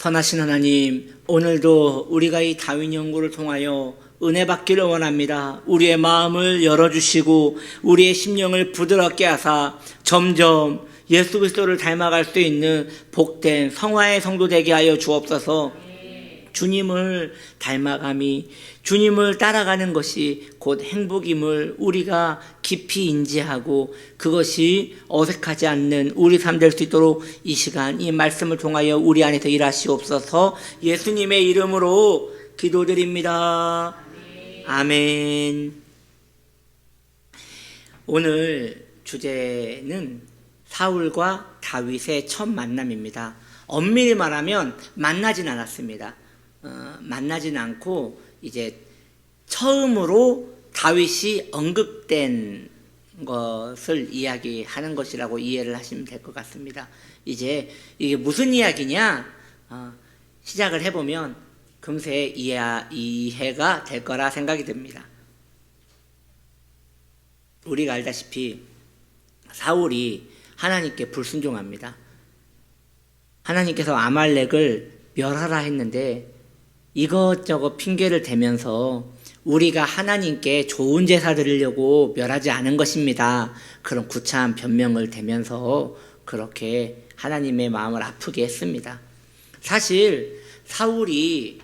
선하신 하나님, 오늘도 우리가 이 다윈 연구를 통하여 은혜 받기를 원합니다. 우리의 마음을 열어주시고 우리의 심령을 부드럽게 하사 점점 예수 그리스도를 닮아갈 수 있는 복된 성화의 성도 되게 하여 주옵소서. 주님을 닮아감이, 주님을 따라가는 것이 곧 행복임을 우리가 깊이 인지하고 그것이 어색하지 않는 우리 삶 될 수 있도록 이 시간 이 말씀을 통하여 우리 안에서 일하시옵소서. 예수님의 이름으로 기도드립니다. 아멘. 오늘 주제는 사울과 다윗의 첫 만남입니다. 엄밀히 말하면 만나진 않았습니다. 만나진 않고 이제 처음으로 다윗이 언급된 것을 이야기하는 것이라고 이해를 하시면 될 것 같습니다. 이제 이게 무슨 이야기냐 시작을 해보면 금세 이해가 될 거라 생각이 듭니다. 우리가 알다시피 사울이 하나님께 불순종합니다. 하나님께서 아말렉을 멸하라 했는데 이것저것 핑계를 대면서 우리가 하나님께 좋은 제사 드리려고 멸하지 않은 것입니다. 그런 구차한 변명을 대면서 그렇게 하나님의 마음을 아프게 했습니다. 사실 사울이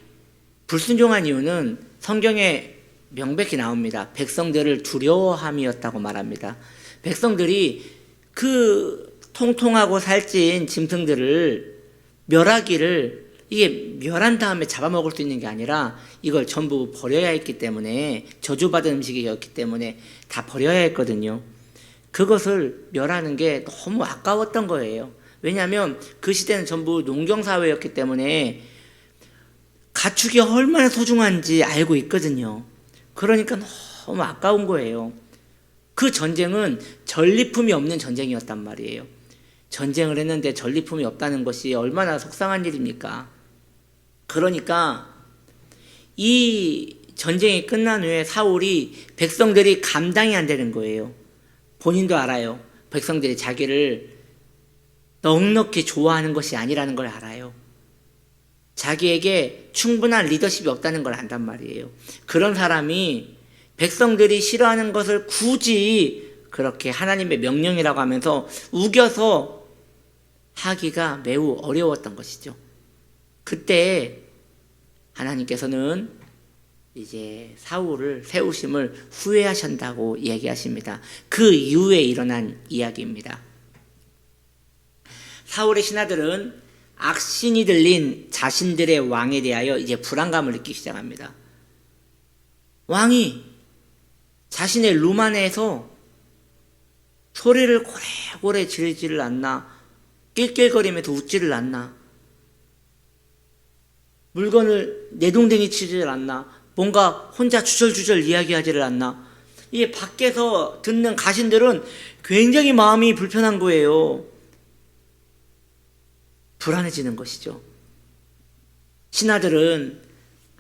불순종한 이유는 성경에 명백히 나옵니다. 백성들을 두려워함이었다고 말합니다. 백성들이 그 통통하고 살찐 짐승들을 멸하기를 이게 멸한 다음에 잡아먹을 수 있는 게 아니라 이걸 전부 버려야 했기 때문에 저주받은 음식이었기 때문에 다 버려야 했거든요. 그것을 멸하는 게 너무 아까웠던 거예요. 왜냐하면 그 시대는 전부 농경사회였기 때문에 가축이 얼마나 소중한지 알고 있거든요. 그러니까 너무 아까운 거예요. 그 전쟁은 전리품이 없는 전쟁이었단 말이에요. 전쟁을 했는데 전리품이 없다는 것이 얼마나 속상한 일입니까? 그러니까 이 전쟁이 끝난 후에 사울이 백성들이 감당이 안 되는 거예요. 본인도 알아요. 백성들이 자기를 넉넉히 좋아하는 것이 아니라는 걸 알아요. 자기에게 충분한 리더십이 없다는 걸 안단 말이에요. 그런 사람이 백성들이 싫어하는 것을 굳이 그렇게 하나님의 명령이라고 하면서 우겨서 하기가 매우 어려웠던 것이죠. 그때 하나님께서는 이제 사울을 세우심을 후회하신다고 얘기하십니다. 그 이후에 일어난 이야기입니다. 사울의 신하들은 악신이 들린 자신들의 왕에 대하여 이제 불안감을 느끼기 시작합니다. 왕이 자신의 룸 안에서 소리를 고래고래 지르지를 않나, 낄낄거리면서 웃지를 않나, 물건을 내동댕이 치지를 않나, 뭔가 혼자 주절주절 이야기하지를 않나. 이게 밖에서 듣는 가신들은 굉장히 마음이 불편한 거예요. 불안해지는 것이죠. 신하들은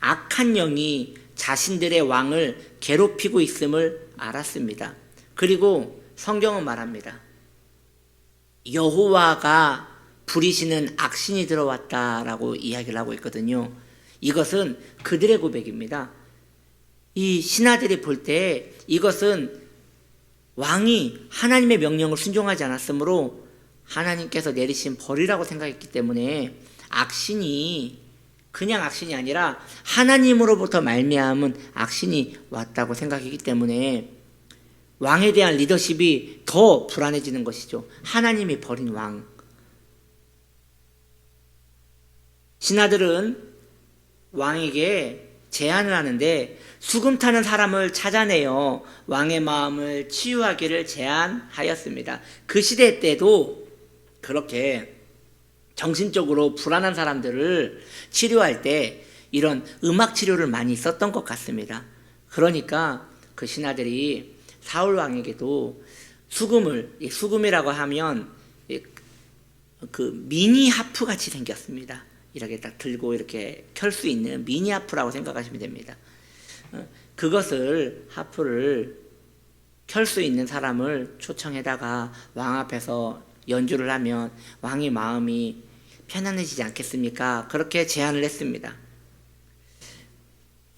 악한 영이 자신들의 왕을 괴롭히고 있음을 알았습니다. 그리고 성경은 말합니다. 여호와가 부리시는 악신이 들어왔다라고 이야기를 하고 있거든요. 이것은 그들의 고백입니다. 이 신하들이 볼 때 이것은 왕이 하나님의 명령을 순종하지 않았으므로 하나님께서 내리신 벌이라고 생각했기 때문에 악신이 그냥 악신이 아니라 하나님으로부터 말미암은 악신이 왔다고 생각했기 때문에 왕에 대한 리더십이 더 불안해지는 것이죠. 하나님이 버린 왕. 신하들은 왕에게 제안을 하는데 수금 타는 사람을 찾아내어 왕의 마음을 치유하기를 제안하였습니다. 그 시대 때도 그렇게 정신적으로 불안한 사람들을 치료할 때 이런 음악 치료를 많이 썼던 것 같습니다. 그러니까 그 신하들이 사울 왕에게도 수금이라고 하면 그 미니 하프 같이 생겼습니다. 이렇게 딱 들고 이렇게 켤 수 있는 미니 하프라고 생각하시면 됩니다. 그것을 하프를 켤 수 있는 사람을 초청해다가 왕 앞에서 연주를 하면 왕의 마음이 편안해지지 않겠습니까? 그렇게 제안을 했습니다.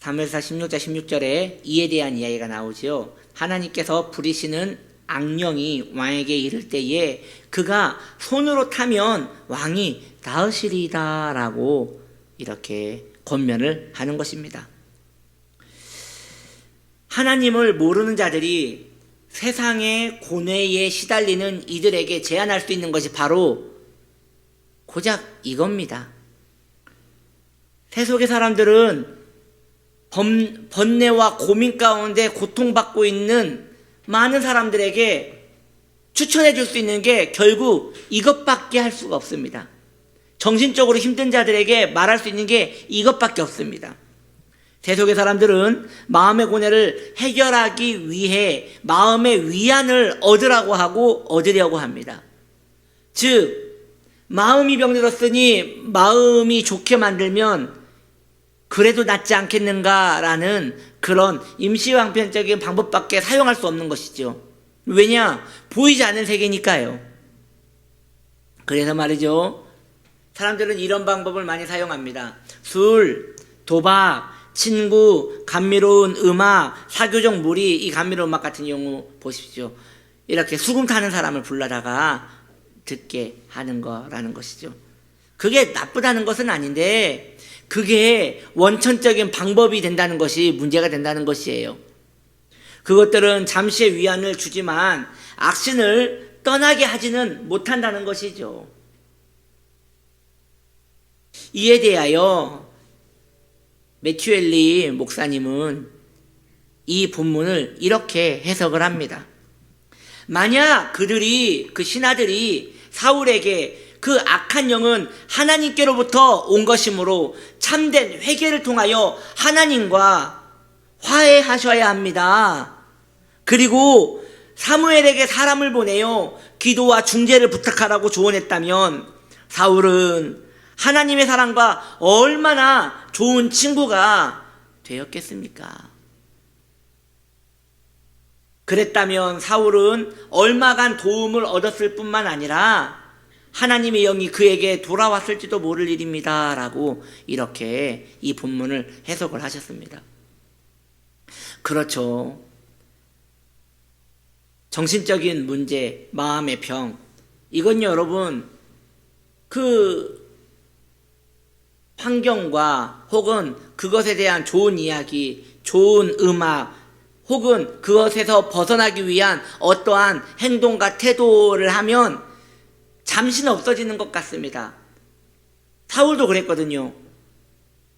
사무엘상 16장 16절에 이에 대한 이야기가 나오지요. 하나님께서 부리시는 악령이 왕에게 이를 때에 그가 손으로 타면 왕이 나으시리이다 라고 이렇게 권면을 하는 것입니다. 하나님을 모르는 자들이 세상의 고뇌에 시달리는 이들에게 제안할 수 있는 것이 바로 고작 이겁니다. 세속의 사람들은 번뇌와 고민 가운데 고통받고 있는 많은 사람들에게 추천해 줄 수 있는 게 결국 이것밖에 할 수가 없습니다. 정신적으로 힘든 자들에게 말할 수 있는 게 이것밖에 없습니다. 세속의 사람들은 마음의 고뇌를 해결하기 위해 마음의 위안을 얻으려고 합니다. 즉 마음이 병들었으니 마음이 좋게 만들면 그래도 낫지 않겠는가라는 그런 임시방편적인 방법밖에 사용할 수 없는 것이죠. 왜냐? 보이지 않는 세계니까요. 그래서 말이죠. 사람들은 이런 방법을 많이 사용합니다. 술, 도박, 친구, 감미로운 음악, 사교적 무리, 이 감미로운 음악 같은 경우 보십시오. 이렇게 수금 타는 사람을 불러다가 듣게 하는 거라는 것이죠. 그게 나쁘다는 것은 아닌데 그게 원천적인 방법이 된다는 것이 문제가 된다는 것이에요. 그것들은 잠시의 위안을 주지만 악신을 떠나게 하지는 못한다는 것이죠. 이에 대하여 매튜 헨리 목사님은 이 본문을 이렇게 해석을 합니다. 만약 그 신하들이 사울에게 그 악한 영은 하나님께로부터 온 것이므로 참된 회개를 통하여 하나님과 화해하셔야 합니다. 그리고 사무엘에게 사람을 보내어 기도와 중재를 부탁하라고 조언했다면 사울은 하나님의 사람과 얼마나 좋은 친구가 되었겠습니까? 그랬다면 사울은 얼마간 도움을 얻었을 뿐만 아니라 하나님의 영이 그에게 돌아왔을지도 모를 일입니다 라고 이렇게 이 본문을 해석을 하셨습니다. 그렇죠. 정신적인 문제, 마음의 병, 이건 여러분 그 환경과 혹은 그것에 대한 좋은 이야기, 좋은 음악, 혹은 그것에서 벗어나기 위한 어떠한 행동과 태도를 하면 잠시는 없어지는 것 같습니다. 사울도 그랬거든요.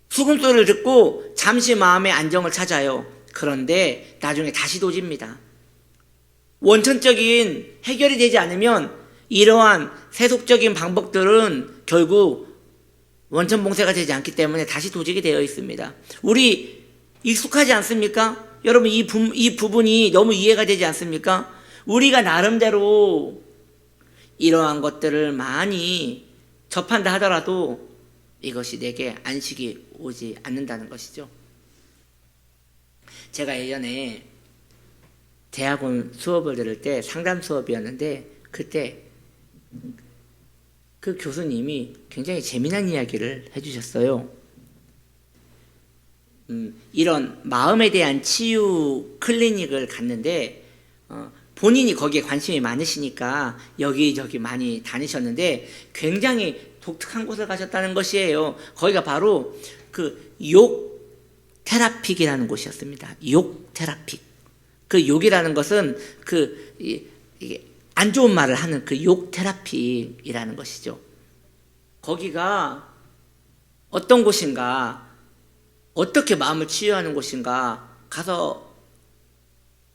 수금소리를 듣고 잠시 마음의 안정을 찾아요. 그런데 나중에 다시 도집니다. 원천적인 해결이 되지 않으면 이러한 세속적인 방법들은 결국 원천 봉쇄가 되지 않기 때문에 다시 도지게 되어 있습니다. 우리 익숙하지 않습니까? 여러분 이 부분이 너무 이해가 되지 않습니까? 우리가 나름대로 이러한 것들을 많이 접한다 하더라도 이것이 내게 안식이 오지 않는다는 것이죠. 제가 예전에 대학원 수업을 들을 때 상담 수업이었는데 그때 그 교수님이 굉장히 재미난 이야기를 해주셨어요. 이런 마음에 대한 치유 클리닉을 갔는데 본인이 거기에 관심이 많으시니까 여기저기 많이 다니셨는데 굉장히 독특한 곳을 가셨다는 것이에요. 거기가 바로 그 욕 테라픽이라는 곳이었습니다. 욕 테라픽. 그 욕이라는 것은 이게 안 좋은 말을 하는 그 욕 테라픽이라는 것이죠. 거기가 어떤 곳인가, 어떻게 마음을 치유하는 곳인가 가서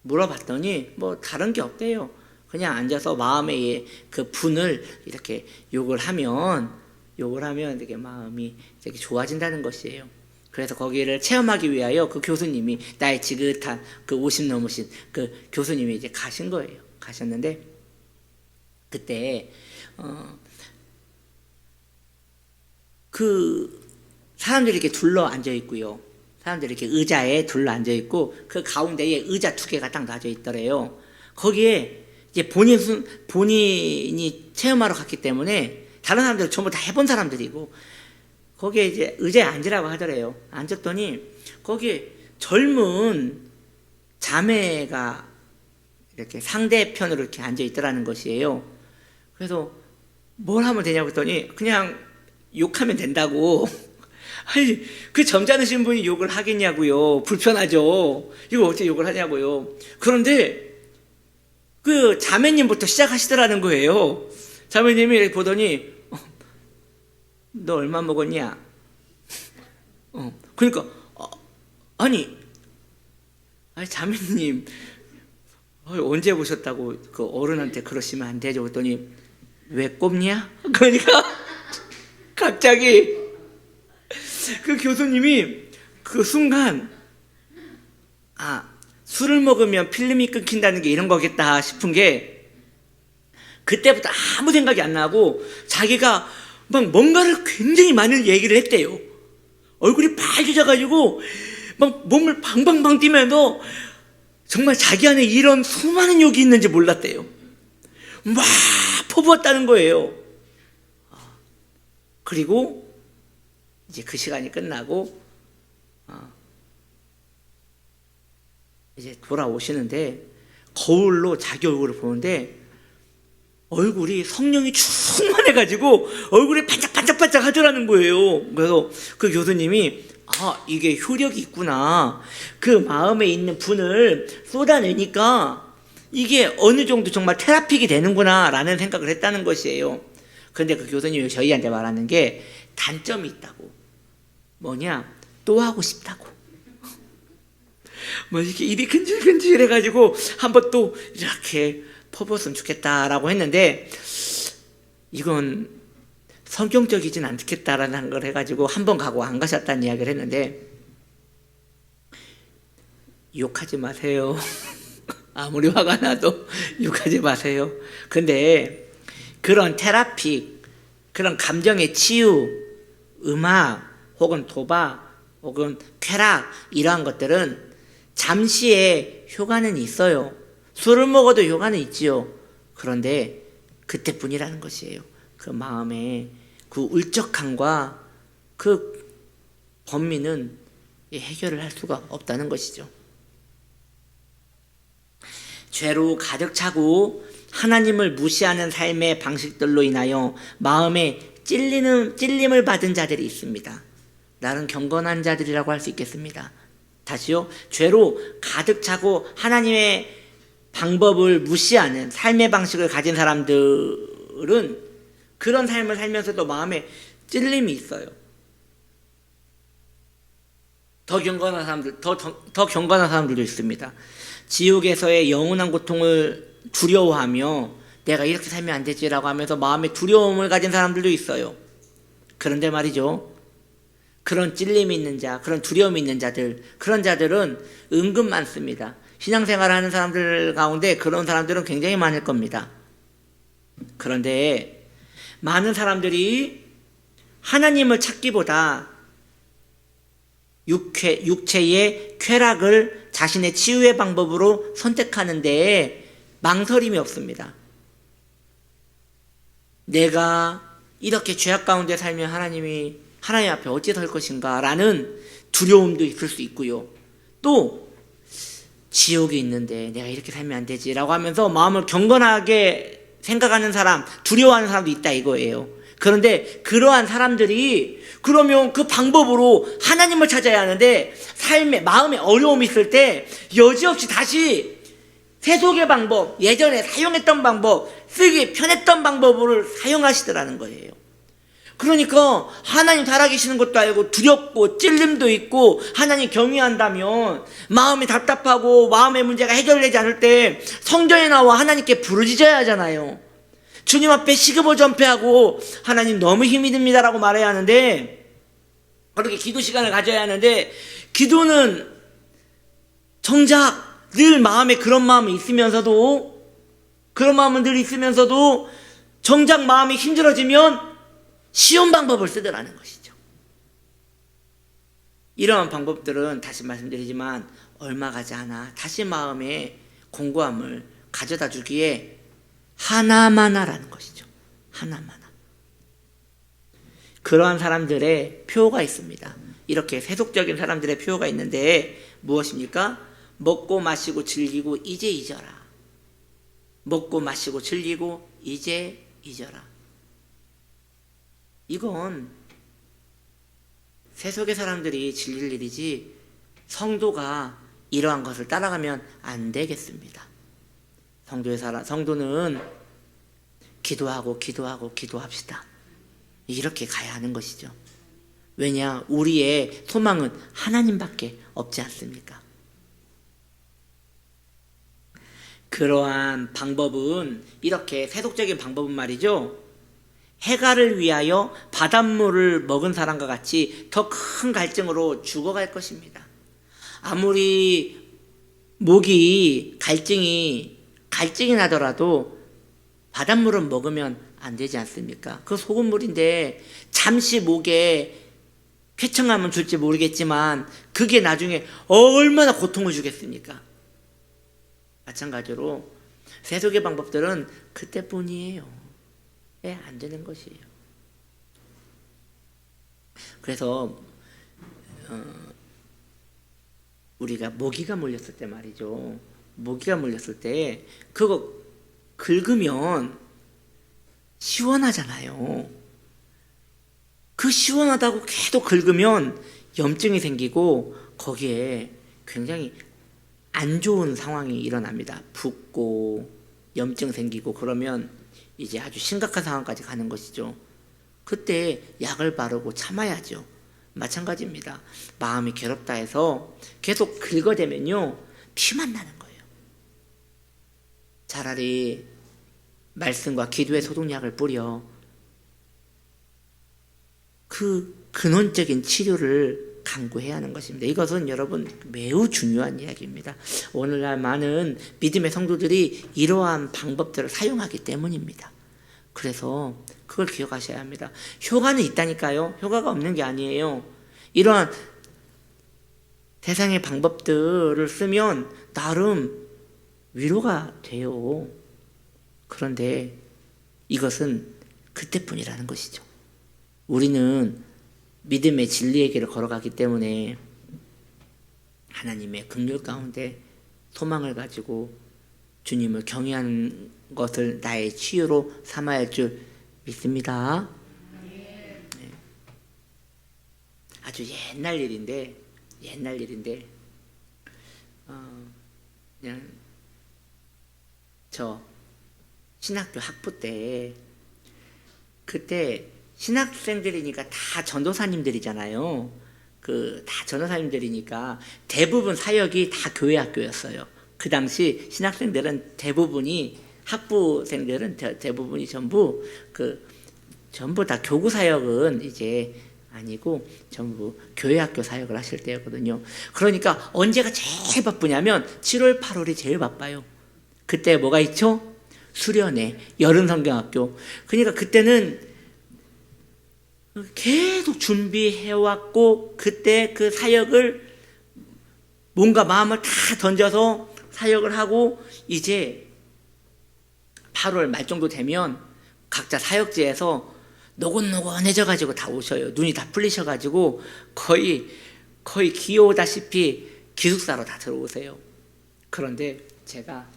물어봤더니 뭐 다른 게 없대요. 그냥 앉아서 마음의 그 분을 이렇게 욕을 하면 이렇게 마음이 이렇게 좋아진다는 것이에요. 그래서 거기를 체험하기 위하여 그 교수님이 나의 지긋한 그 50 넘으신 그 교수님이 이제 가신 거예요. 가셨는데 그때 그 사람들이 이렇게 둘러 앉아 있고요. 사람들이 이렇게 의자에 둘러 앉아 있고 그 가운데에 의자 2개가 딱 놔져 있더래요. 거기에 이제 본인이 체험하러 갔기 때문에 다른 사람들은 전부 다 해본 사람들이고 거기에 이제 의자에 앉으라고 하더래요. 앉았더니 거기에 젊은 자매가 이렇게 상대편으로 이렇게 앉아 있더라는 것이에요. 그래서 뭘 하면 되냐고 했더니 그냥 욕하면 된다고. 아니, 그 점잖으신 분이 욕을 하겠냐고요. 불편하죠. 이거 어떻게 욕을 하냐고요. 그런데 그 자매님부터 시작하시더라는 거예요. 자매님이 보더니 너 얼마 먹었냐? 그러니까 아니 자매님 언제 보셨다고 그 어른한테 그러시면 안 되죠. 그랬더니 왜 꼽냐? 그러니까 갑자기 그 교수님이 그 순간 술을 먹으면 필름이 끊긴다는 게 이런 거겠다 싶은 게 그때부터 아무 생각이 안 나고 자기가 막 뭔가를 굉장히 많은 얘기를 했대요. 얼굴이 빨개져가지고 막 몸을 방방방 뛰면서 정말 자기 안에 이런 수많은 욕이 있는지 몰랐대요. 막 퍼부었다는 거예요. 그리고 이제 그 시간이 끝나고 이제 돌아오시는데 거울로 자기 얼굴을 보는데 얼굴이 성령이 충만해가지고 얼굴이 반짝반짝반짝 하더라는 거예요. 그래서 그 교수님이 이게 효력이 있구나. 그 마음에 있는 분을 쏟아내니까 이게 어느 정도 정말 테라픽이 되는구나 라는 생각을 했다는 것이에요. 그런데 그 교수님이 저희한테 말하는 게 단점이 있다고. 뭐냐? 또 하고 싶다고. 뭐 이렇게 입이 근질근질 해가지고 한번 또 이렇게 퍼부었으면 좋겠다라고 했는데 이건 성경적이진 않겠다라는 걸 해가지고 한 번 가고 안 가셨다는 이야기를 했는데 욕하지 마세요. 아무리 화가 나도 욕하지 마세요. 근데 그런 테라피, 그런 감정의 치유, 음악 혹은 도박 혹은 쾌락 이러한 것들은 잠시의 효과는 있어요. 술을 먹어도 효과는 있지요. 그런데 그때뿐이라는 것이에요. 그 마음의 그 울적함과 그 범민은 해결을 할 수가 없다는 것이죠. 죄로 가득 차고 하나님을 무시하는 삶의 방식들로 인하여 마음에 찔림을 받은 자들이 있습니다. 나는 경건한 자들이라고 할 수 있겠습니다. 다시요. 죄로 가득 차고 하나님의 방법을 무시하는 삶의 방식을 가진 사람들은 그런 삶을 살면서도 마음에 찔림이 있어요. 더 경건한 사람들도 있습니다. 지옥에서의 영원한 고통을 두려워하며 내가 이렇게 살면 안 되지라고 하면서 마음에 두려움을 가진 사람들도 있어요. 그런데 말이죠. 그런 찔림이 있는 자, 그런 두려움이 있는 자들, 그런 자들은 은근 많습니다. 신앙생활을 하는 사람들 가운데 그런 사람들은 굉장히 많을 겁니다. 그런데 많은 사람들이 하나님을 찾기보다 육체의 쾌락을 자신의 치유의 방법으로 선택하는 데에 망설임이 없습니다. 내가 이렇게 죄악 가운데 살면 하나님 앞에 어찌 설 것인가 라는 두려움도 있을 수 있고요. 또 지옥이 있는데 내가 이렇게 살면 안 되지 라고 하면서 마음을 경건하게 생각하는 사람, 두려워하는 사람도 있다 이거예요. 그런데 그러한 사람들이 그러면 그 방법으로 하나님을 찾아야 하는데 마음에 어려움이 있을 때 여지없이 다시 세속의 방법, 예전에 사용했던 방법, 쓰기 편했던 방법을 사용하시더라는 거예요. 그러니까 하나님 살아계시는 것도 알고 두렵고 찔림도 있고 하나님 경외한다면 마음이 답답하고 마음의 문제가 해결되지 않을 때 성전에 나와 하나님께 부르짖어야 하잖아요. 주님 앞에 시급을 전폐하고 하나님 너무 힘이 듭니다라고 말해야 하는데 그렇게 기도 시간을 가져야 하는데 기도는 정작 늘 마음에 그런 마음이 있으면서도 정작 마음이 힘들어지면 쉬운 방법을 쓰더라는 것이죠. 이러한 방법들은 다시 말씀드리지만 얼마 가지 않아 다시 마음의 공고함을 가져다 주기에 하나만 하라는 것이죠. 하나만 하. 그러한 사람들의 표가 있습니다. 이렇게 세속적인 사람들의 표가 있는데 무엇입니까? 먹고 마시고 즐기고 이제 잊어라. 먹고 마시고 즐기고 이제 잊어라. 이건 세속의 사람들이 즐길 일이지 성도가 이러한 것을 따라가면 안 되겠습니다. 성도는 기도하고 기도합시다. 이렇게 가야 하는 것이죠. 왜냐? 우리의 소망은 하나님밖에 없지 않습니까? 그러한 방법은 이렇게 세속적인 방법은 말이죠. 해갈을 위하여 바닷물을 먹은 사람과 같이 더 큰 갈증으로 죽어갈 것입니다. 아무리 목이 갈증이 나더라도 바닷물은 먹으면 안 되지 않습니까? 그 소금물인데 잠시 목에 쾌청함은 줄지 모르겠지만 그게 나중에 얼마나 고통을 주겠습니까? 마찬가지로 세속의 방법들은 그때뿐이에요. 안 되는 것이에요. 그래서 우리가 모기가 물렸을 때 말이죠. 모기가 물렸을 때 그거 긁으면 시원하잖아요. 그 시원하다고 계속 긁으면 염증이 생기고 거기에 굉장히 안 좋은 상황이 일어납니다. 붓고 염증 생기고 그러면 이제 아주 심각한 상황까지 가는 것이죠. 그때 약을 바르고 참아야죠. 마찬가지입니다. 마음이 괴롭다 해서 계속 긁어대면요 피만 나는 거예요. 차라리 말씀과 기도의 소독약을 뿌려 그 근원적인 치료를 강구해야 하는 것입니다. 이것은 여러분 매우 중요한 이야기입니다. 오늘날 많은 믿음의 성도들이 이러한 방법들을 사용하기 때문입니다. 그래서 그걸 기억하셔야 합니다. 효과는 있다니까요. 효과가 없는 게 아니에요. 이러한 세상의 방법들을 쓰면 나름 위로가 돼요. 그런데 이것은 그때뿐이라는 것이죠. 우리는 믿음의 진리의 길을 걸어가기 때문에 하나님의 긍휼 가운데 소망을 가지고 주님을 경외하는 것을 나의 치유로 삼아야 할 줄 믿습니다. 네. 아주 옛날 일인데 그냥 저 신학교 학부 때 그때 신학생들이니까 다 전도사님들이잖아요. 다 전도사님들이니까 대부분 사역이 다 교회 학교였어요. 그 당시 신학생들은 대부분이 학부생들은 대부분이 전부 다 교구 사역은 이제 아니고 전부 교회 학교 사역을 하실 때였거든요. 그러니까 언제가 제일 바쁘냐면 7월, 8월이 제일 바빠요. 그때 뭐가 있죠? 수련회, 여름 성경학교. 그러니까 그때는 계속 준비해왔고 그때 그 사역을 뭔가 마음을 다 던져서 사역을 하고 이제 8월 말 정도 되면 각자 사역지에서 노곤노곤해져 가지고 다 오셔요. 눈이 다 풀리셔 가지고 거의 기어오다시피 기숙사로 다 들어오세요. 그런데 제가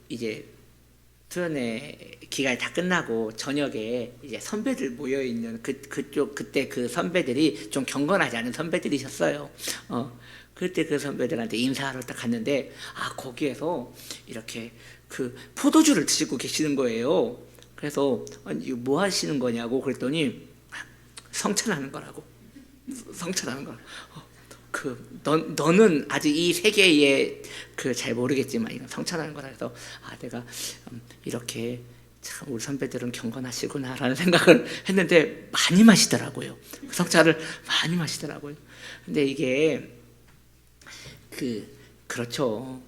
이제 수련회 기간이 다 끝나고 저녁에 이제 선배들 모여 있는 그때 그 선배들이 좀 경건하지 않은 선배들이셨어요. 그때 그 선배들한테 인사하러 딱 갔는데 거기에서 이렇게 포도주를 드시고 계시는 거예요. 그래서 이거 뭐 하시는 거냐고 그랬더니 성찬하는 거라고. 성찬하는 거. 너는 아직 이 세계에 잘 모르겠지만 이건 성찬하는 거라 해서 내가 이렇게 참 우리 선배들은 경건하시구나라는 생각을 했는데 많이 마시더라고요. 성찬을 많이 마시더라고요. 근데 이게 그렇죠.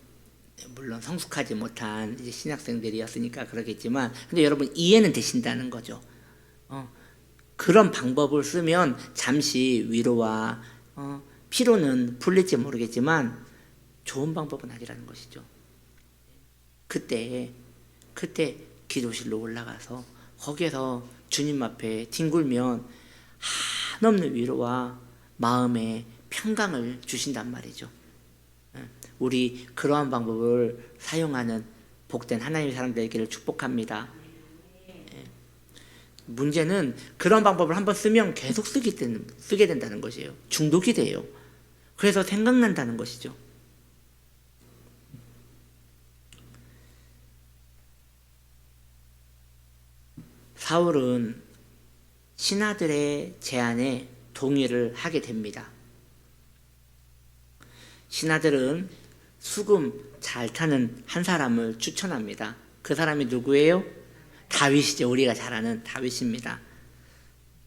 물론 성숙하지 못한 이제 신학생들이었으니까 그러겠지만 근데 여러분 이해는 되신다는 거죠. 그런 방법을 쓰면 잠시 위로와 피로는 풀릴지 모르겠지만 좋은 방법은 아니라는 것이죠. 그때 기도실로 올라가서 거기에서 주님 앞에 뒹굴면 한없는 위로와 마음의 평강을 주신단 말이죠. 우리 그러한 방법을 사용하는 복된 하나님의 사람 되기를 축복합니다. 문제는 그런 방법을 한번 쓰면 계속 쓰게 된다는 것이에요. 중독이 돼요. 그래서 생각난다는 것이죠. 사울은 신하들의 제안에 동의를 하게 됩니다. 신하들은 수금 잘 타는 한 사람을 추천합니다. 그 사람이 누구예요? 다윗이죠. 우리가 잘 아는 다윗입니다.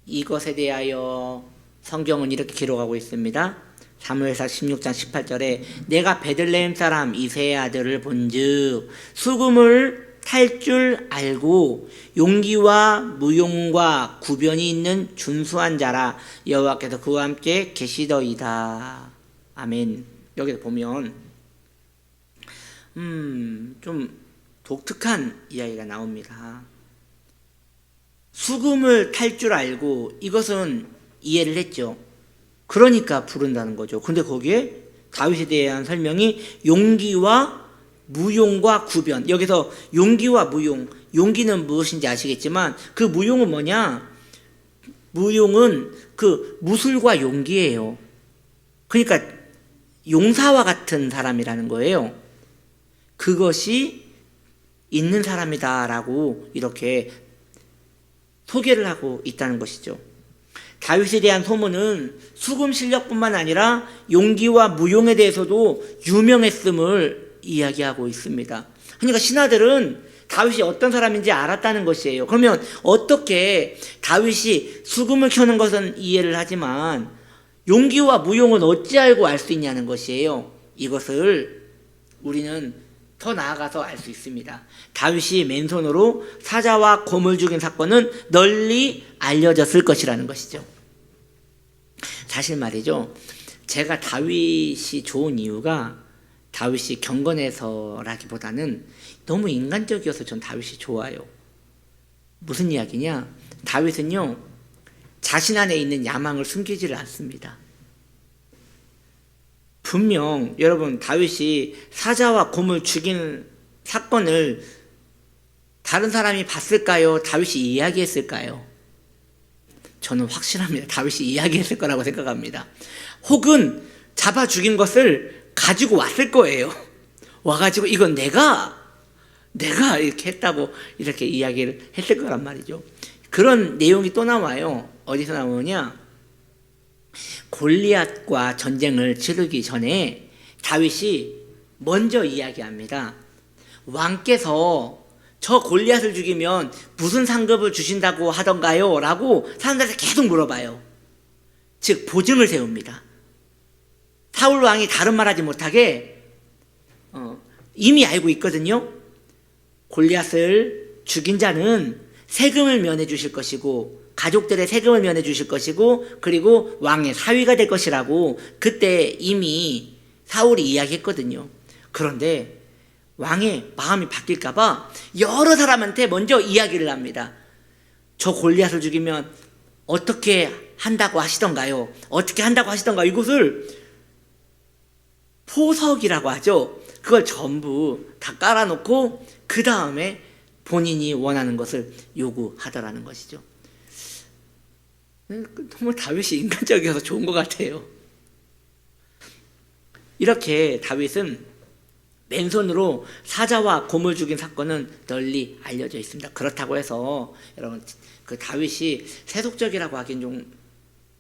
이것에 대하여 성경은 이렇게 기록하고 있습니다. 사무엘상 16장 18절에 내가 베들레헴 사람 이새의 아들을 본즉 수금을 탈 줄 알고 용기와 무용과 구변이 있는 준수한 자라 여호와께서 그와 함께 계시더이다. 아멘. 여기서 보면 좀 독특한 이야기가 나옵니다. 수금을 탈 줄 알고 이것은 이해를 했죠. 그러니까 부른다는 거죠. 근데 거기에 다윗에 대한 설명이 용기와 무용과 구변. 여기서 용기와 무용, 용기는 무엇인지 아시겠지만 그 무용은 뭐냐? 무용은 그 무술과 용기예요. 그러니까 용사와 같은 사람이라는 거예요. 그것이 있는 사람이다라고 이렇게 소개를 하고 있다는 것이죠. 다윗에 대한 소문은 수금 실력뿐만 아니라 용기와 무용에 대해서도 유명했음을 이야기하고 있습니다. 그러니까 신하들은 다윗이 어떤 사람인지 알았다는 것이에요. 그러면 어떻게 다윗이 수금을 켜는 것은 이해를 하지만 용기와 무용은 어찌 알고 알 수 있냐는 것이에요. 이것을 우리는 더 나아가서 알 수 있습니다. 다윗이 맨손으로 사자와 곰을 죽인 사건은 널리 알려졌을 것이라는 것이죠. 사실 말이죠. 제가 다윗이 좋은 이유가 다윗이 경건해서라기보다는 너무 인간적이어서 전 다윗이 좋아요. 무슨 이야기냐? 다윗은요, 자신 안에 있는 야망을 숨기지를 않습니다. 분명 여러분 다윗이 사자와 곰을 죽인 사건을 다른 사람이 봤을까요? 다윗이 이야기했을까요? 저는 확실합니다. 다윗이 이야기했을 거라고 생각합니다. 혹은 잡아 죽인 것을 가지고 왔을 거예요. 와가지고 이건 내가 이렇게 했다고 이렇게 이야기를 했을 거란 말이죠. 그런 내용이 또 나와요. 어디서 나오느냐? 골리앗과 전쟁을 치르기 전에 다윗이 먼저 이야기합니다. 왕께서 저 골리앗을 죽이면 무슨 상급을 주신다고 하던가요? 라고 사람들한테 계속 물어봐요. 즉 보증을 세웁니다. 사울 왕이 다른 말하지 못하게 이미 알고 있거든요. 골리앗을 죽인 자는 세금을 면해 주실 것이고 가족들의 세금을 면해 주실 것이고 그리고 왕의 사위가 될 것이라고 그때 이미 사울이 이야기했거든요. 그런데 왕의 마음이 바뀔까 봐 여러 사람한테 먼저 이야기를 합니다. 저 골리앗을 죽이면 어떻게 한다고 하시던가요? 어떻게 한다고 하시던가요? 이것을 포석이라고 하죠. 그걸 전부 다 깔아놓고 그 다음에 본인이 원하는 것을 요구하더라는 것이죠. 정말 다윗이 인간적이어서 좋은 것 같아요. 이렇게 다윗은 맨손으로 사자와 곰을 죽인 사건은 널리 알려져 있습니다. 그렇다고 해서 여러분 그 다윗이 세속적이라고 하긴 좀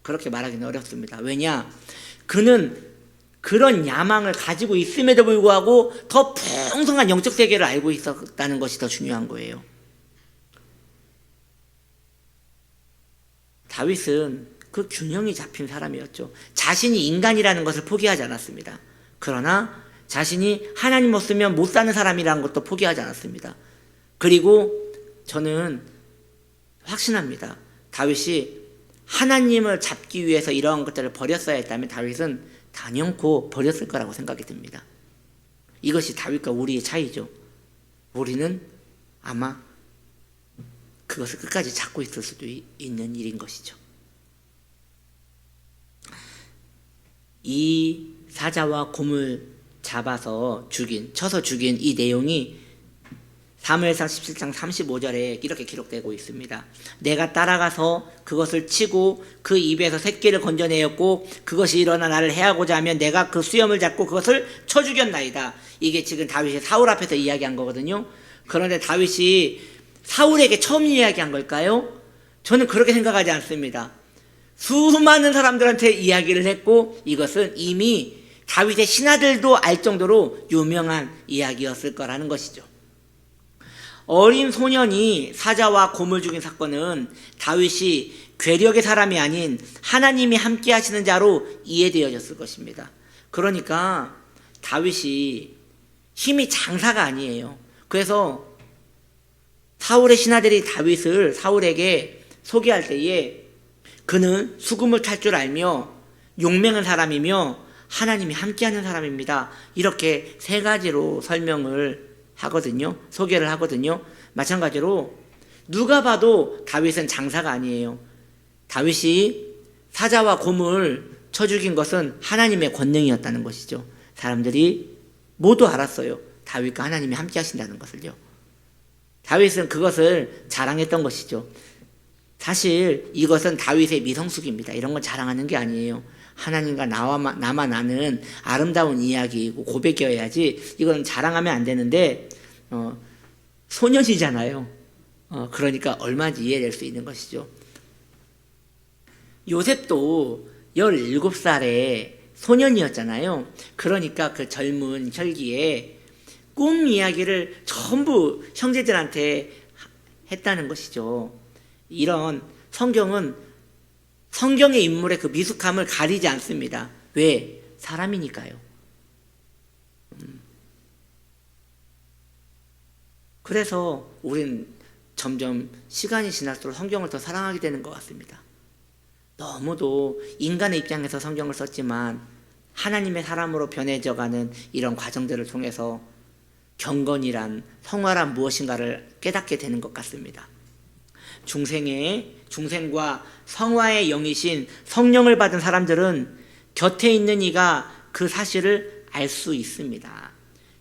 그렇게 말하기는 어렵습니다. 왜냐? 그는 그런 야망을 가지고 있음에도 불구하고 더 풍성한 영적 세계를 알고 있었다는 것이 더 중요한 거예요. 다윗은 그 균형이 잡힌 사람이었죠. 자신이 인간이라는 것을 포기하지 않았습니다. 그러나 자신이 하나님 없으면 못 사는 사람이라는 것도 포기하지 않았습니다. 그리고 저는 확신합니다. 다윗이 하나님을 잡기 위해서 이러한 것들을 버렸어야 했다면 다윗은 단연코 버렸을 거라고 생각이 듭니다. 이것이 다윗과 우리의 차이죠. 우리는 아마 그것을 끝까지 잡고 있을 수도 있는 일인 것이죠. 이 사자와 곰을 잡아서 쳐서 죽인 이 내용이 사무엘상 17장 35절에 이렇게 기록되고 있습니다. 내가 따라가서 그것을 치고 그 입에서 새끼를 건져내었고 그것이 일어나 나를 해하고자 하면 내가 그 수염을 잡고 그것을 쳐 죽였나이다. 이게 지금 다윗이 사울 앞에서 이야기한 거거든요. 그런데 다윗이 사울에게 처음 이야기한 걸까요? 저는 그렇게 생각하지 않습니다. 수많은 사람들한테 이야기를 했고 이것은 이미 다윗의 신하들도 알 정도로 유명한 이야기였을 거라는 것이죠. 어린 소년이 사자와 곰을 죽인 사건은 다윗이 괴력의 사람이 아닌 하나님이 함께 하시는 자로 이해되어졌을 것입니다. 그러니까 다윗이 힘이 장사가 아니에요. 그래서 사울의 신하들이 다윗을 사울에게 소개할 때에 그는 수금을 탈 줄 알며 용맹한 사람이며 하나님이 함께하는 사람입니다. 이렇게 세 가지로 설명을 하거든요. 소개를 하거든요. 마찬가지로 누가 봐도 다윗은 장사가 아니에요. 다윗이 사자와 곰을 쳐 죽인 것은 하나님의 권능이었다는 것이죠. 사람들이 모두 알았어요. 다윗과 하나님이 함께 하신다는 것을요. 다윗은 그것을 자랑했던 것이죠. 사실 이것은 다윗의 미성숙입니다. 이런 건 자랑하는 게 아니에요. 하나님과 나만 아는 아름다운 이야기이고 고백이어야지 이건 자랑하면 안 되는데 소년이잖아요. 그러니까 얼마든지 이해될 수 있는 것이죠. 요셉도 17살의 소년이었잖아요. 그러니까 그 젊은 혈기에 꿈 이야기를 전부 형제들한테 했다는 것이죠. 이런 성경의 인물의 그 미숙함을 가리지 않습니다. 왜? 사람이니까요. 그래서 우린 점점 시간이 지날수록 성경을 더 사랑하게 되는 것 같습니다. 너무도 인간의 입장에서 성경을 썼지만 하나님의 사람으로 변해져가는 이런 과정들을 통해서 경건이란 성화란 무엇인가를 깨닫게 되는 것 같습니다. 중생과 성화의 영이신 성령을 받은 사람들은 곁에 있는 이가 그 사실을 알 수 있습니다.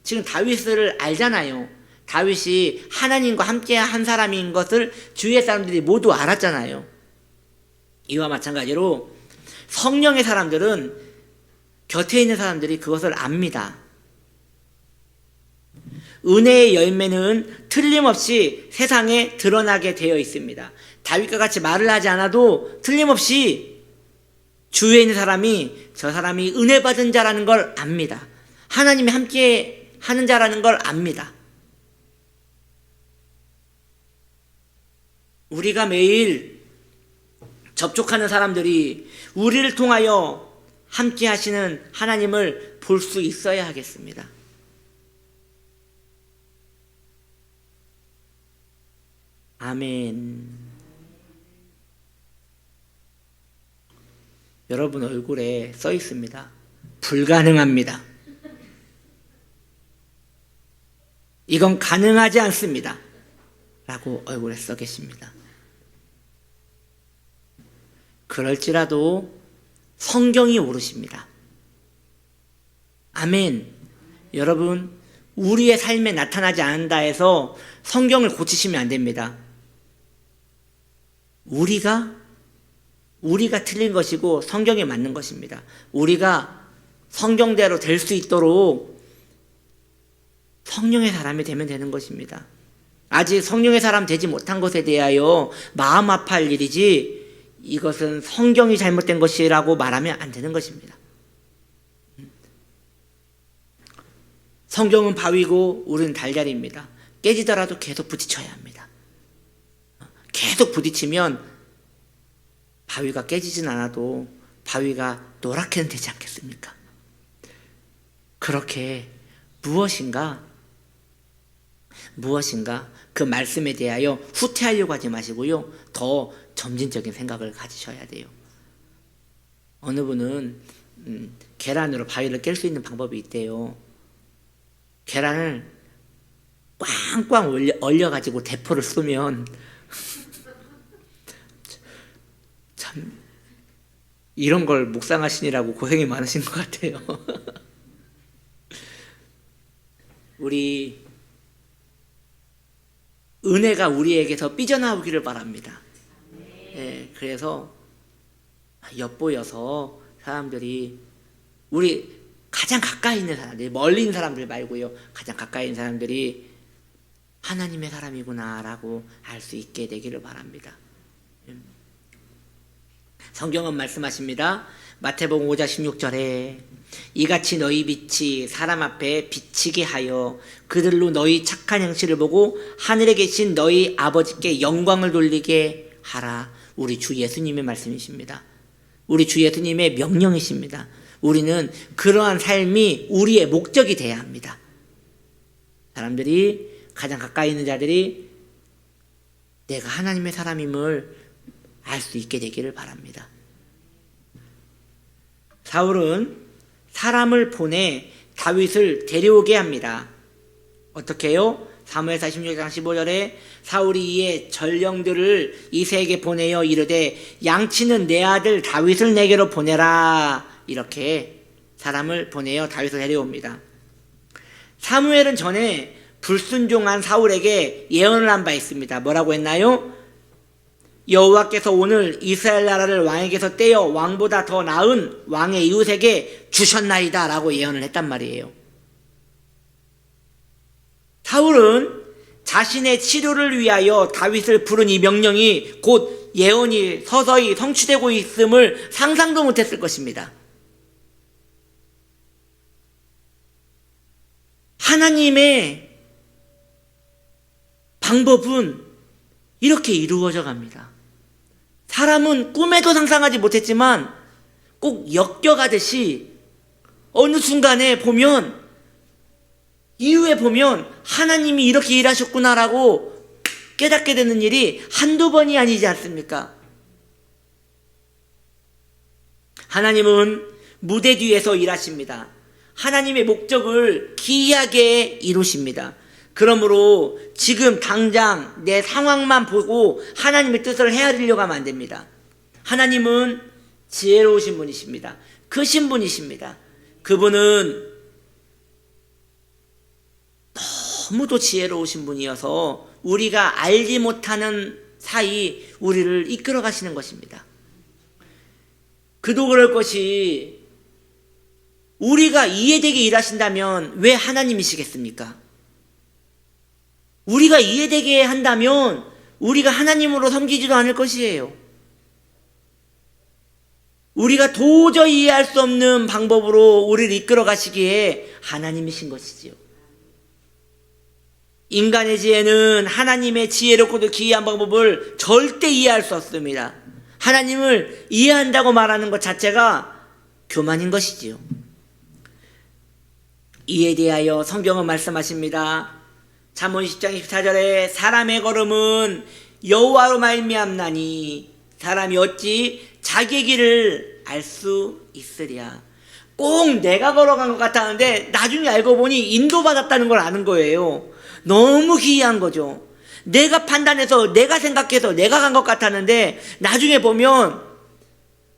지금 다윗을 알잖아요. 다윗이 하나님과 함께 한 사람인 것을 주위의 사람들이 모두 알았잖아요. 이와 마찬가지로 성령의 사람들은 곁에 있는 사람들이 그것을 압니다. 은혜의 열매는 틀림없이 세상에 드러나게 되어 있습니다. 다윗과 같이 말을 하지 않아도 틀림없이 주위에 있는 사람이 저 사람이 은혜 받은 자라는 걸 압니다. 하나님이 함께 하는 자라는 걸 압니다. 우리가 매일 접촉하는 사람들이 우리를 통하여 함께 하시는 하나님을 볼 수 있어야 하겠습니다. 아멘. 여러분 얼굴에 써 있습니다. 불가능합니다. 이건 가능하지 않습니다. 라고 얼굴에 써 계십니다. 그럴지라도 성경이 옳으십니다. 아멘. 여러분, 우리의 삶에 나타나지 않는다 해서 성경을 고치시면 안 됩니다. 우리가 틀린 것이고 성경에 맞는 것입니다. 우리가 성경대로 될 수 있도록 성령의 사람이 되면 되는 것입니다. 아직 성령의 사람 되지 못한 것에 대하여 마음 아파할 일이지 이것은 성경이 잘못된 것이라고 말하면 안 되는 것입니다. 성경은 바위고 우리는 달걀입니다. 깨지더라도 계속 부딪혀야 합니다. 계속 부딪히면 바위가 깨지진 않아도 바위가 노랗게는 되지 않겠습니까? 그렇게 무엇인가 그 말씀에 대하여 후퇴하려고 하지 마시고요. 더 점진적인 생각을 가지셔야 돼요. 어느 분은 계란으로 바위를 깰 수 있는 방법이 있대요. 계란을 꽝꽝 얼려가지고 대포를 쏘면 이런 걸 묵상하시느라고 고생이 많으신 것 같아요. 우리 은혜가 우리에게서 삐져나오기를 바랍니다. 네, 그래서 엿보여서 사람들이 우리 가장 가까이 있는 사람들, 멀리 있는 사람들 말고요, 가장 가까이 있는 사람들이 하나님의 사람이구나라고 알 수 있게 되기를 바랍니다. 성경은 말씀하십니다. 마태복음 5장 16절에 이같이 너희 빛이 사람 앞에 비치게 하여 그들로 너희 착한 행실을 보고 하늘에 계신 너희 아버지께 영광을 돌리게 하라. 우리 주 예수님의 말씀이십니다. 우리 주 예수님의 명령이십니다. 우리는 그러한 삶이 우리의 목적이 되어야 합니다. 사람들이, 가장 가까이 있는 자들이 내가 하나님의 사람임을 알 수 있게 되기를 바랍니다. 사울은 사람을 보내 다윗을 데려오게 합니다. 어떻게 해요? 사무엘상 16장 15절에 사울이 이에 전령들을 이새에게 보내어 이르되 양치는 내 아들 다윗을 내게로 보내라. 이렇게 사람을 보내어 다윗을 데려옵니다. 사무엘은 전에 불순종한 사울에게 예언을 한 바 있습니다. 뭐라고 했나요? 여호와께서 오늘 이스라엘 나라를 왕에게서 떼어 왕보다 더 나은 왕의 이웃에게 주셨나이다 라고 예언을 했단 말이에요. 사울은 자신의 치료를 위하여 다윗을 부른 이 명령이 곧 예언이 서서히 성취되고 있음을 상상도 못했을 것입니다. 하나님의 방법은 이렇게 이루어져 갑니다. 사람은 꿈에도 상상하지 못했지만 꼭 엮여가듯이 어느 순간에 보면, 이후에 보면 하나님이 이렇게 일하셨구나라고 깨닫게 되는 일이 한두 번이 아니지 않습니까? 하나님은 무대 뒤에서 일하십니다. 하나님의 목적을 기이하게 이루십니다. 그러므로 지금 당장 내 상황만 보고 하나님의 뜻을 헤아리려고 하면 안 됩니다. 하나님은 지혜로우신 분이십니다. 크신 분이십니다. 그분은 너무도 지혜로우신 분이어서 우리가 알지 못하는 사이 우리를 이끌어 가시는 것입니다. 그도 그럴 것이, 우리가 이해되게 일하신다면 왜 하나님이시겠습니까? 우리가 이해되게 한다면 우리가 하나님으로 섬기지도 않을 것이에요. 우리가 도저히 이해할 수 없는 방법으로 우리를 이끌어 가시기에 하나님이신 것이지요. 인간의 지혜는 하나님의 지혜롭고도 기이한 방법을 절대 이해할 수 없습니다. 하나님을 이해한다고 말하는 것 자체가 교만인 것이지요. 이에 대하여 성경은 말씀하십니다. 잠언 10장 24절에 사람의 걸음은 여호와로 말미암나니 사람이 어찌 자기의 길을 알 수 있으랴. 꼭 내가 걸어간 것 같았는데 나중에 알고 보니 인도받았다는 걸 아는 거예요. 너무 기이한 거죠. 내가 판단해서, 내가 생각해서 내가 간 것 같았는데 나중에 보면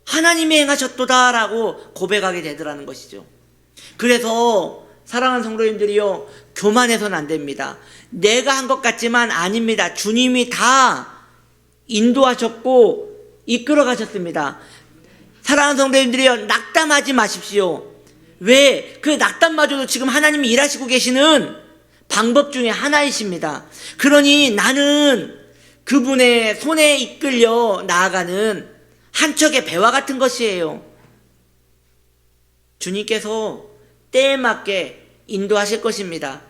하나님이 행하셨도다라고 고백하게 되더라는 것이죠. 그래서 사랑하는 성도님들이요, 교만해서는 안 됩니다. 내가 한 것 같지만 아닙니다. 주님이 다 인도하셨고 이끌어 가셨습니다. 사랑하는 성도님들이요, 낙담하지 마십시오. 왜? 그 낙담마저도 지금 하나님이 일하시고 계시는 방법 중에 하나이십니다. 그러니 나는 그분의 손에 이끌려 나아가는 한 척의 배와 같은 것이에요. 주님께서 때에 맞게 인도하실 것입니다.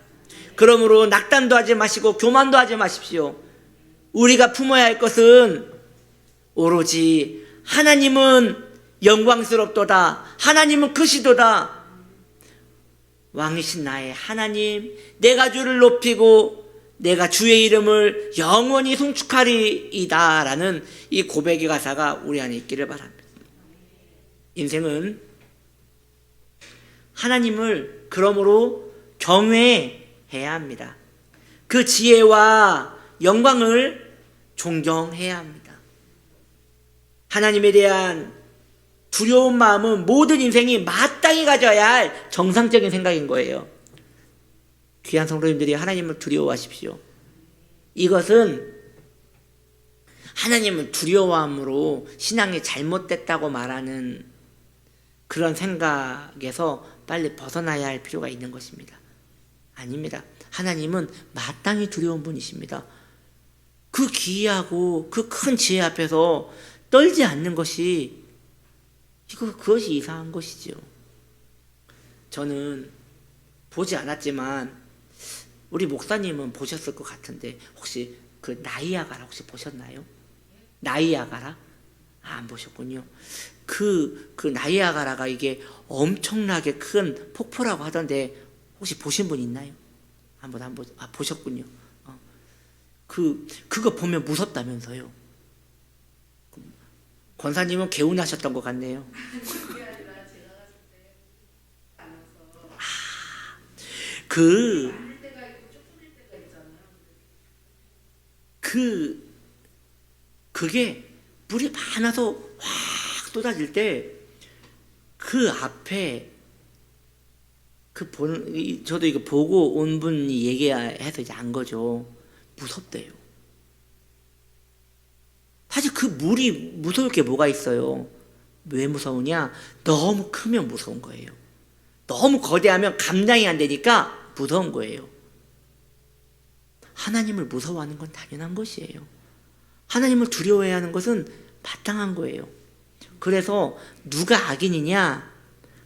그러므로 낙담도 하지 마시고 교만도 하지 마십시오. 우리가 품어야 할 것은 오로지 하나님은 영광스럽도다, 하나님은 크시도다, 왕이신 나의 하나님, 내가 주를 높이고 내가 주의 이름을 영원히 송축하리이다 라는 이 고백의 가사가 우리 안에 있기를 바랍니다. 인생은 하나님을 그러므로 경외해야 합니다. 그 지혜와 영광을 존경해야 합니다. 하나님에 대한 두려운 마음은 모든 인생이 마땅히 가져야 할 정상적인 생각인 거예요. 귀한 성도님들이 하나님을 두려워하십시오. 이것은 하나님을 두려워함으로 신앙이 잘못됐다고 말하는 그런 생각에서 빨리 벗어나야 할 필요가 있는 것입니다. 아닙니다. 하나님은 마땅히 두려운 분이십니다. 그 기이하고 그 큰 지혜 앞에서 떨지 않는 것이 그것이 이상한 것이죠. 저는 보지 않았지만 우리 목사님은 보셨을 것 같은데 혹시 그 나이아가라 혹시 보셨나요? 나이아가라? 안 보셨군요. 그 나이아가라가 이게 엄청나게 큰 폭포라고 하던데 혹시 보신 분 있나요? 보셨군요. 그거 보면 무섭다면서요. 권사님은 개운하셨던 것 같네요. 그게 물이 많아서 확 쏟아질 때 그 앞에 저도 이거 보고 온 분이 얘기해서 이제 안 거죠. 무섭대요. 사실 그 물이 무서울 게 뭐가 있어요? 왜 무서우냐? 너무 크면 무서운 거예요. 너무 거대하면 감당이 안 되니까 무서운 거예요. 하나님을 무서워하는 건 당연한 것이에요. 하나님을 두려워해야 하는 것은 마땅한 거예요. 그래서 누가 악인이냐?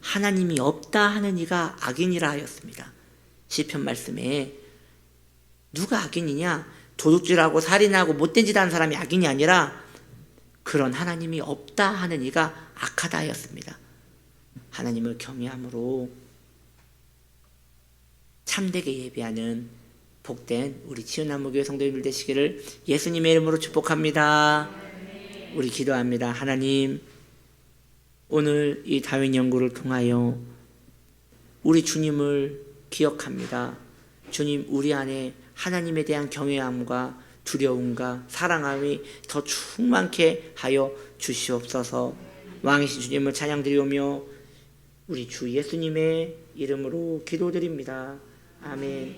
하나님이 없다 하는 이가 악인이라 하였습니다. 시편 말씀에 누가 악인이냐? 도둑질하고 살인하고 못된 짓 하는 사람이 악인이 아니라 그런 하나님이 없다 하는 이가 악하다 하였습니다. 하나님을 경외함으로 참되게 예배하는 복된 우리 치유나무교회 성도님들 되시기를 예수님의 이름으로 축복합니다. 우리 기도합니다. 하나님, 오늘 이 다윈 연구를 통하여 우리 주님을 기억합니다. 주님, 우리 안에 하나님에 대한 경외함과 두려움과 사랑함이 더 충만케 하여 주시옵소서. 왕이신 주님을 찬양드리오며 우리 주 예수님의 이름으로 기도드립니다. 아멘.